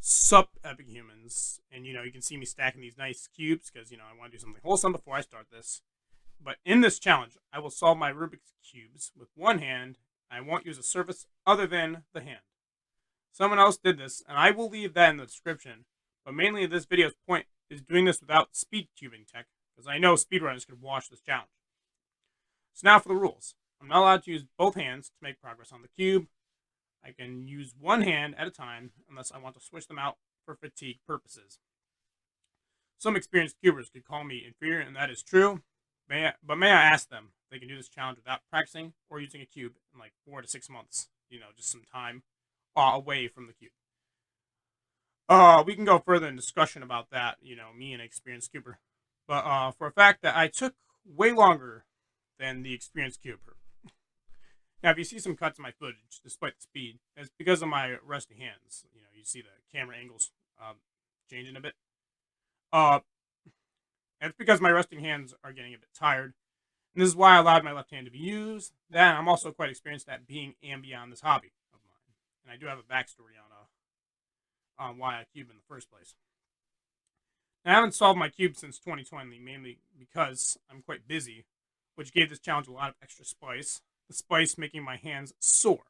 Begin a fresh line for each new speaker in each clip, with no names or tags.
Sup, epic humans, and you can see me stacking these nice cubes because I want to do something wholesome before I start this. But in this challenge, I will solve my Rubik's cubes with one hand. I won't use a surface other than the hand. Someone else did this, and I will leave that in the description. But mainly this video's point is doing this without speed cubing tech, because I know speedrunners could watch this challenge. So now for the rules. I'm not allowed to use both hands to make progress on the cube. I can use one hand at a time unless I want to switch them out for fatigue purposes. Some experienced cubers could call me inferior, and that is true. But may I ask them if they can do this challenge without practicing or using a cube in like 4 to 6 months? Just some time away from the cube. We can go further in discussion about that, me and an experienced cuber. But for a fact that I took way longer than the experienced cuber. Now, if you see some cuts in my footage, despite the speed, it's because of my rusty hands. You see the camera angles changing a bit. And it's because my rusty hands are getting a bit tired. And this is why I allowed my left hand to be used. Then I'm also quite experienced at being and beyond this hobby of mine. And I do have a backstory on why I cube in the first place. Now, I haven't solved my cube since 2020, mainly because I'm quite busy, which gave this challenge a lot of extra spice. The spice making my hands sore.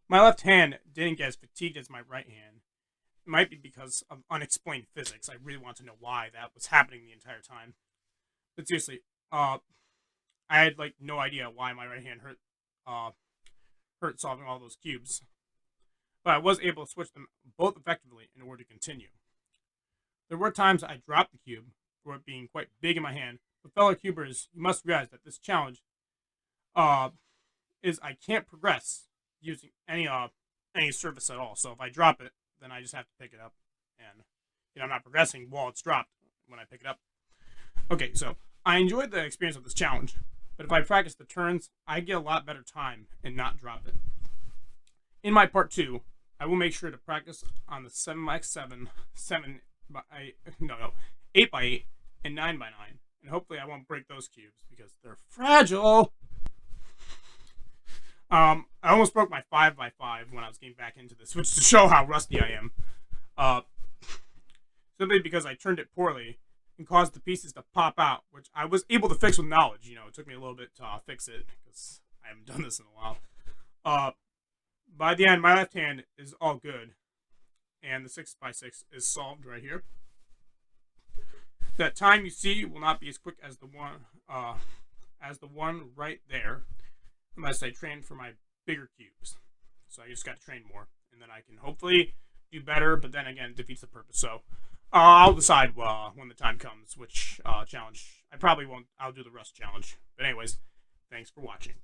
My left hand didn't get as fatigued as my right hand. It might be because of unexplained physics. I really want to know why that was happening the entire time. But seriously, I had no idea why my right hand hurt solving all those cubes. But I was able to switch them both effectively in order to continue. There were times I dropped the cube for it being quite big in my hand. But fellow cubers, you must realize that this challenge is I can't progress using any surface at all. So if I drop it, then I just have to pick it up, and I'm not progressing while it's dropped when I pick it up. Okay, so I enjoyed the experience of this challenge, but if I practice the turns, I get a lot better time and not drop it. In my part 2, I will make sure to practice on the 7x7, 8x8, and 9x9, and hopefully I won't break those cubes because they're fragile. I almost broke my 5x5 when I was getting back into this, which to show how rusty I am. Simply because I turned it poorly and caused the pieces to pop out, which I was able to fix with knowledge. It took me a little bit to fix it because I haven't done this in a while. By the end, my left hand is all good, and the 6x6 is solved right here. That time you see will not be as quick as the one right there, unless I train for my bigger cubes. So I just got to train more, and then I can hopefully do better, but then again, it defeats the purpose. So I'll decide when the time comes which challenge. I probably won't. I'll do the Rust challenge. But anyways, thanks for watching.